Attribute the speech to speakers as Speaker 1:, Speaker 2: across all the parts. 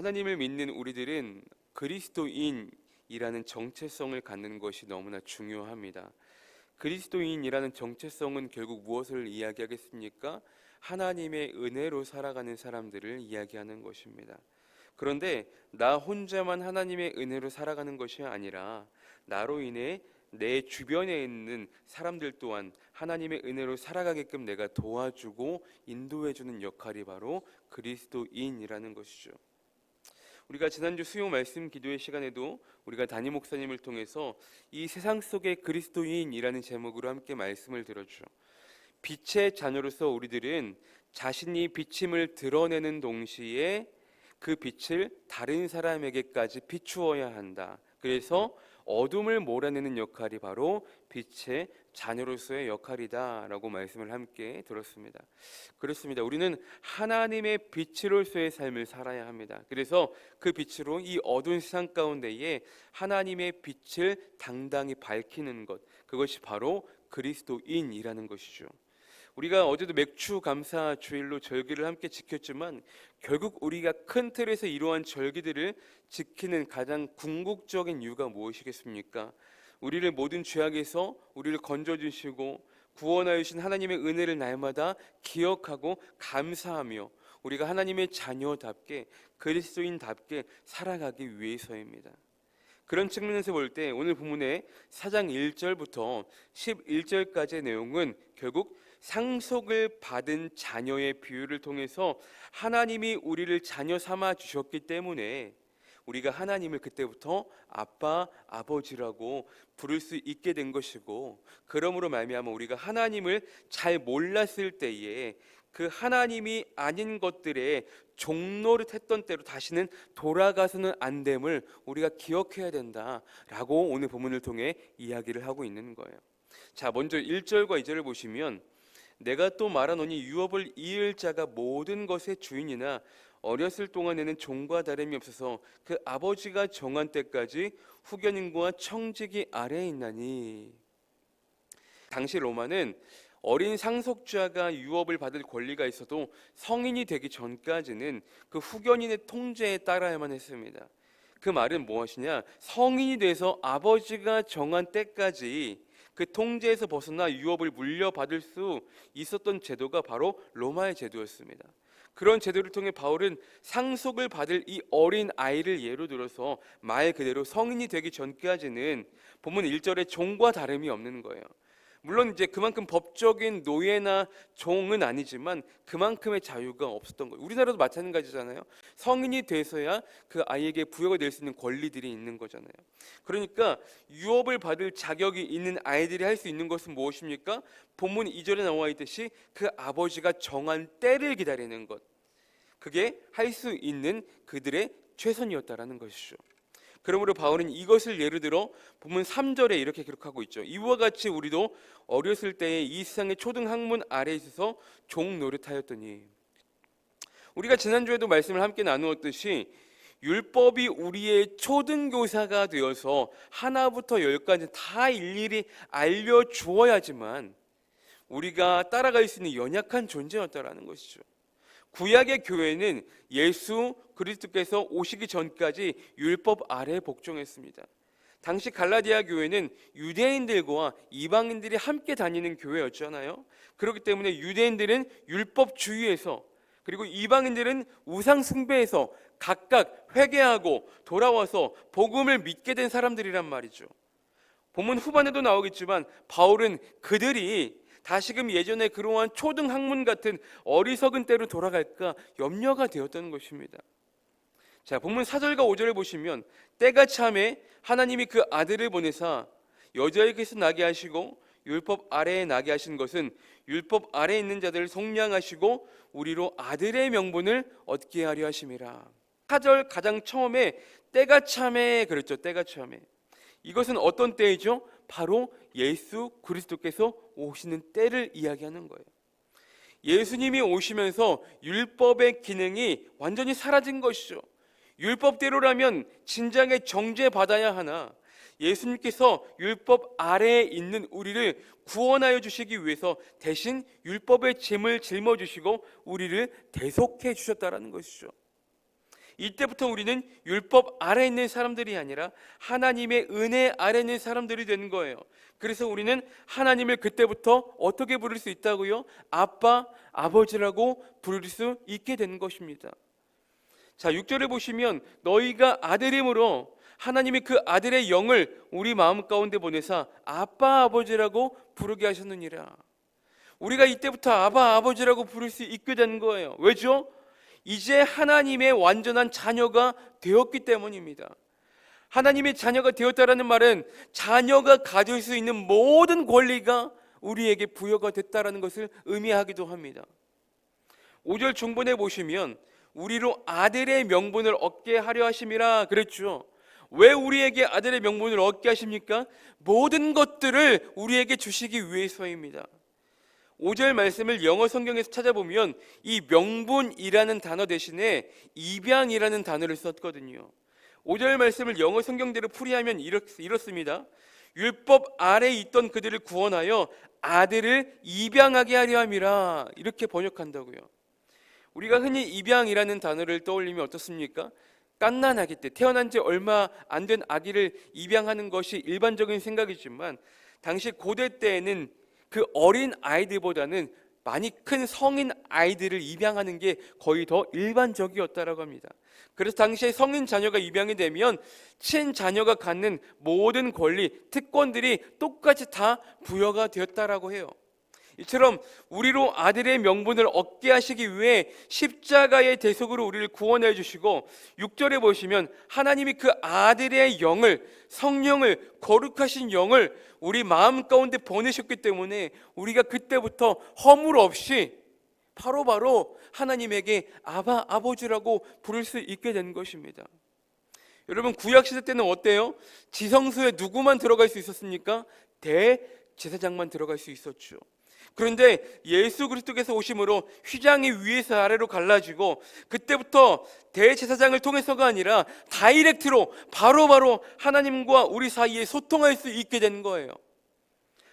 Speaker 1: 하나님을 믿는 우리들은 그리스도인이라는 정체성을 갖는 것이 너무나 중요합니다. 그리스도인이라는 정체성은 결국 무엇을 이야기하겠습니까? 하나님의 은혜로 살아가는 사람들을 이야기하는 것입니다. 그런데 나 혼자만 하나님의 은혜로 살아가는 것이 아니라 나로 인해 내 주변에 있는 사람들 또한 하나님의 은혜로 살아가게끔 내가 도와주고 인도해주는 역할이 바로 그리스도인이라는 것이죠. 우리가 지난주 수요 말씀 기도의 시간에도 우리가 담임 목사님을 통해서 이 세상 속의 그리스도인이라는 제목으로 함께 말씀을 들었죠. 빛의 자녀로서 우리들은 자신이 비침을 드러내는 동시에 그 빛을 다른 사람에게까지 비추어야 한다. 그래서 어둠을 몰아내는 역할이 바로 빛의 자녀로서의 역할이다라고 말씀을 함께 들었습니다. 그렇습니다. 우리는 하나님의 빛으로서의 삶을 살아야 합니다. 그래서 그 빛으로 이 어두운 세상 가운데에 하나님의 빛을 당당히 밝히는 것, 그것이 바로 그리스도인이라는 것이죠. 우리가 어제도 맥주 감사 주일로 절기를 함께 지켰지만 결국 우리가 큰 틀에서 이러한 절기들을 지키는 가장 궁극적인 이유가 무엇이겠습니까? 우리를 모든 죄악에서 우리를 건져주시고 구원하여 주신 하나님의 은혜를 날마다 기억하고 감사하며 우리가 하나님의 자녀답게 그리스도인답게 살아가기 위해서입니다. 그런 측면에서 볼 때 오늘 본문의 4장 1절부터 11절까지의 내용은 결국 상속을 받은 자녀의 비유를 통해서 하나님이 우리를 자녀 삼아 주셨기 때문에 우리가 하나님을 그때부터 아빠, 아버지라고 부를 수 있게 된 것이고, 그러므로 말미암아 우리가 하나님을 잘 몰랐을 때에 그 하나님이 아닌 것들에 종노릇했던 때로 다시는 돌아가서는 안 됨을 우리가 기억해야 된다라고 오늘 본문을 통해 이야기를 하고 있는 거예요. 자, 먼저 1절과 2절을 보시면 내가 또 말하노니 유업을 이을 자가 모든 것의 주인이나 어렸을 동안에는 종과 다름이 없어서 그 아버지가 정한 때까지 후견인과 청지기 아래에 있나니. 당시 로마는 어린 상속자가 유업을 받을 권리가 있어도 성인이 되기 전까지는 그 후견인의 통제에 따라야만 했습니다. 그 말은 무엇이냐? 성인이 돼서 아버지가 정한 때까지 그 통제에서 벗어나 유업을 물려받을 수 있었던 제도가 바로 로마의 제도였습니다. 그런 제도를 통해 바울은 상속을 받을 이 어린 아이를 예로 들어서 말 그대로 성인이 되기 전까지는 본문 1절에 종과 다름이 없는 거예요. 물론 이제 그만큼 법적인 노예나 종은 아니지만 그만큼의 자유가 없었던 거예요. 우리나라도 마찬가지잖아요. 성인이 돼서야 그 아이에게 부여가 될 수 있는 권리들이 있는 거잖아요. 그러니까 유업을 받을 자격이 있는 아이들이 할 수 있는 것은 무엇입니까? 본문 2절에 나와 있듯이 그 아버지가 정한 때를 기다리는 것, 그게 할 수 있는 그들의 최선이었다라는 것이죠. 그러므로 바울은 이것을 예를 들어 본문 3절에 이렇게 기록하고 있죠. 이와 같이 우리도 어렸을 때에 이 세상의 초등 학문 아래에 있어서 종 노릇하였더니. 우리가 지난주에도 말씀을 함께 나누었듯이 율법이 우리의 초등교사가 되어서 하나부터 열까지 다 일일이 알려주어야지만 우리가 따라갈 수 있는 연약한 존재였다라는 것이죠. 구약의 교회는 예수 그리스도께서 오시기 전까지 율법 아래에 복종했습니다. 당시 갈라디아 교회는 유대인들과 이방인들이 함께 다니는 교회였잖아요. 그렇기 때문에 유대인들은 율법주의에서, 그리고 이방인들은 우상 숭배에서 각각 회개하고 돌아와서 복음을 믿게 된 사람들이란 말이죠. 본문 후반에도 나오겠지만 바울은 그들이 다시금 예전에 그러한 초등학문 같은 어리석은 때로 돌아갈까 염려가 되었다는 것입니다. 자, 본문 4절과 5절을 보시면 때가 참에 하나님이 그 아들을 보내사 여자에게서 나게 하시고 율법 아래에 나게 하신 것은 율법 아래에 있는 자들을 속량하시고 우리로 아들의 명분을 얻게 하려 하심이라. 4절 가장 처음에 때가 참에 그랬죠. 때가 참에. 이것은 어떤 때이죠? 바로 예수 그리스도께서 오시는 때를 이야기하는 거예요. 예수님이 오시면서 율법의 기능이 완전히 사라진 것이죠. 율법대로라면 진작에 정죄받아야 하나 예수님께서 율법 아래에 있는 우리를 구원하여 주시기 위해서 대신 율법의 짐을 짊어주시고 우리를 대속해 주셨다는 것이죠. 이때부터 우리는 율법 아래에 있는 사람들이 아니라 하나님의 은혜 아래에 있는 사람들이 되는 거예요. 그래서 우리는 하나님을 그때부터 어떻게 부를 수 있다고요? 아빠, 아버지라고 부를 수 있게 되는 것입니다. 자, 6절에 보시면 너희가 아들임으로 하나님이 그 아들의 영을 우리 마음 가운데 보내사 아빠, 아버지라고 부르게 하셨느니라. 우리가 이때부터 아바, 아버지라고 부를 수 있게 되는 거예요. 왜죠? 이제 하나님의 완전한 자녀가 되었기 때문입니다. 하나님의 자녀가 되었다라는 말은 자녀가 가질 수 있는 모든 권리가 우리에게 부여가 됐다라는 것을 의미하기도 합니다. 5절 중반에 보시면 우리로 아들의 명분을 얻게 하려 하심이라 그랬죠. 왜 우리에게 아들의 명분을 얻게 하십니까? 모든 것들을 우리에게 주시기 위해서입니다. 5절 말씀을 영어 성경에서 찾아보면 이 명분이라는 단어 대신에 입양이라는 단어를 썼거든요. 5절 말씀을 영어 성경대로 풀이하면 이렇습니다. 율법 아래에 있던 그들을 구원하여 아들을 입양하게 하려 함이라, 이렇게 번역한다고요. 우리가 흔히 입양이라는 단어를 떠올리면 어떻습니까? 갓난 아기 때, 태어난 지 얼마 안 된 아기를 입양하는 것이 일반적인 생각이지만 당시 고대 때에는 그 어린 아이들보다는 많이 큰 성인 아이들을 입양하는 게 거의 더 일반적이었다라고 합니다. 그래서 당시에 성인 자녀가 입양이 되면 친자녀가 갖는 모든 권리, 특권들이 똑같이 다 부여가 되었다라고 해요. 이처럼 우리로 아들의 명분을 얻게 하시기 위해 십자가의 대속으로 우리를 구원해 주시고, 6절에 보시면 하나님이 그 아들의 영을, 성령을, 거룩하신 영을 우리 마음 가운데 보내셨기 때문에 우리가 그때부터 허물 없이 바로바로 하나님에게 아바, 아버지라고 부를 수 있게 된 것입니다. 여러분, 구약시대 때는 어때요? 지성소에 누구만 들어갈 수 있었습니까? 대제사장만 들어갈 수 있었죠. 그런데 예수 그리스도께서 오심으로 휘장이 위에서 아래로 갈라지고 그때부터 대제사장을 통해서가 아니라 다이렉트로 바로바로 하나님과 우리 사이에 소통할 수 있게 된 거예요.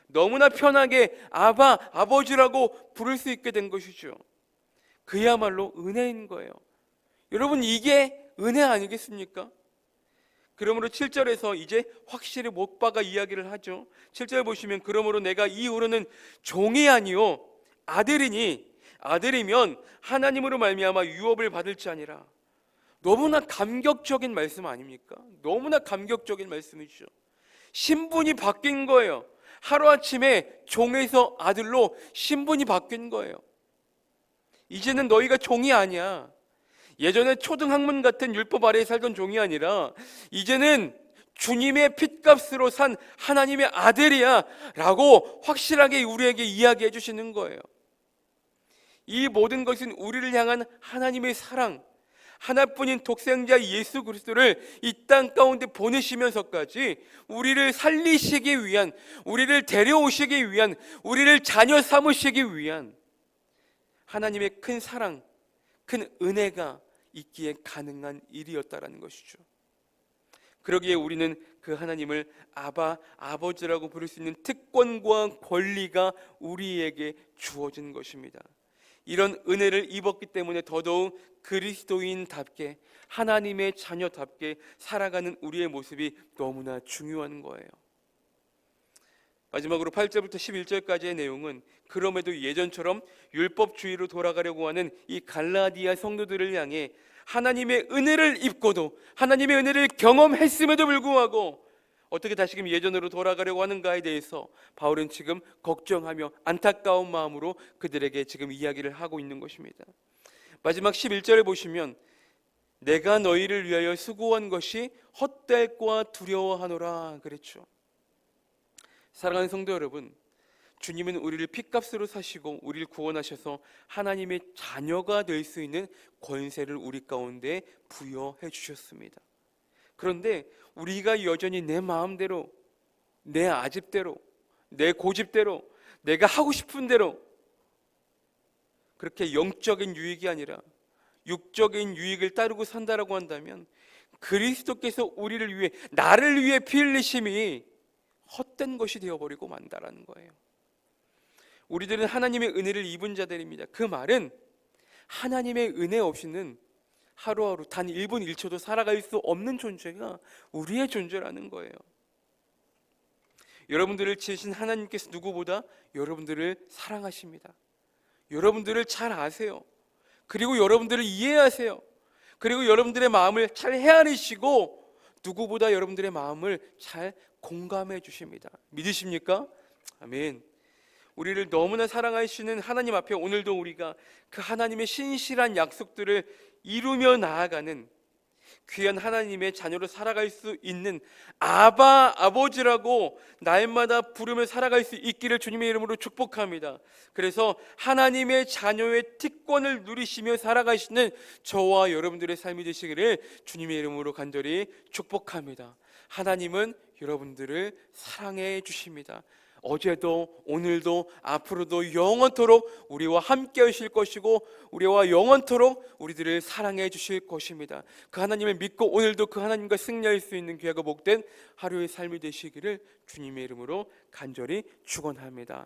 Speaker 1: 너무나 편하게 아바, 아버지라고 부를 수 있게 된 것이죠. 그야말로 은혜인 거예요. 여러분, 이게 은혜 아니겠습니까? 그러므로 7절에서 이제 확실히 못 박아 이야기를 하죠. 7절 보시면 그러므로 내가 이후로는 종이 아니요 아들이니 아들이면 하나님으로 말미암아 유업을 받을지 아니라. 너무나 감격적인 말씀 아닙니까? 너무나 감격적인 말씀이죠. 신분이 바뀐 거예요. 하루아침에 종에서 아들로 신분이 바뀐 거예요. 이제는 너희가 종이 아니야. 예전에 초등학문 같은 율법 아래에 살던 종이 아니라 이제는 주님의 핏값으로 산 하나님의 아들이야 라고 확실하게 우리에게 이야기해 주시는 거예요. 이 모든 것은 우리를 향한 하나님의 사랑, 하나뿐인 독생자 예수 그리스도를 이 땅 가운데 보내시면서까지 우리를 살리시기 위한, 우리를 데려오시기 위한, 우리를 자녀 삼으시기 위한 하나님의 큰 사랑, 큰 은혜가 있기에 가능한 일이었다라는 것이죠. 그러기에 우리는 그 하나님을 아바, 아버지라고 부를 수 있는 특권과 권리가 우리에게 주어진 것입니다. 이런 은혜를 입었기 때문에 더더욱 그리스도인답게, 하나님의 자녀답게 살아가는 우리의 모습이 너무나 중요한 거예요. 마지막으로 8절부터 11절까지의 내용은 그럼에도 예전처럼 율법주의로 돌아가려고 하는 이 갈라디아 성도들을 향해 하나님의 은혜를 입고도, 하나님의 은혜를 경험했음에도 불구하고 어떻게 다시금 예전으로 돌아가려고 하는가에 대해서 바울은 지금 걱정하며 안타까운 마음으로 그들에게 지금 이야기를 하고 있는 것입니다. 마지막 11절을 보시면 내가 너희를 위하여 수고한 것이 헛될까 두려워하노라 그랬죠. 사랑하는 성도 여러분, 주님은 우리를 핏값으로 사시고 우리를 구원하셔서 하나님의 자녀가 될 수 있는 권세를 우리 가운데 부여해 주셨습니다. 그런데 우리가 여전히 내 마음대로, 내 아집대로, 내 고집대로, 내가 하고 싶은 대로 그렇게 영적인 유익이 아니라 육적인 유익을 따르고 산다라고 한다면 그리스도께서 우리를 위해, 나를 위해 피 흘리심이 헛된 것이 되어버리고 만다라는 거예요. 우리들은 하나님의 은혜를 입은 자들입니다. 그 말은 하나님의 은혜 없이는 하루하루 단 1분 1초도 살아갈 수 없는 존재가 우리의 존재라는 거예요. 여러분들을 지으신 하나님께서 누구보다 여러분들을 사랑하십니다. 여러분들을 잘 아세요. 그리고 여러분들을 이해하세요. 그리고 여러분들의 마음을 잘 헤아리시고 누구보다 여러분들의 마음을 잘 공감해 주십니다. 믿으십니까? 아멘. 우리를 너무나 사랑하시는 하나님 앞에 오늘도 우리가 그 하나님의 신실한 약속들을 이루며 나아가는 귀한 하나님의 자녀로 살아갈 수 있는 아바 아버지라고 날마다 부르며 살아갈 수 있기를 주님의 이름으로 축복합니다. 그래서 하나님의 자녀의 특권을 누리시며 살아가시는 저와 여러분들의 삶이 되시기를 주님의 이름으로 간절히 축복합니다. 하나님은 여러분들을 사랑해 주십니다. 어제도 오늘도 앞으로도 영원토록 우리와 함께 하실 것이고 우리와 영원토록 우리들을 사랑해 주실 것입니다. 그 하나님을 믿고 오늘도 그 하나님과 승리할 수 있는 귀하고 복된 하루의 삶이 되시기를 주님의 이름으로 간절히 축원합니다.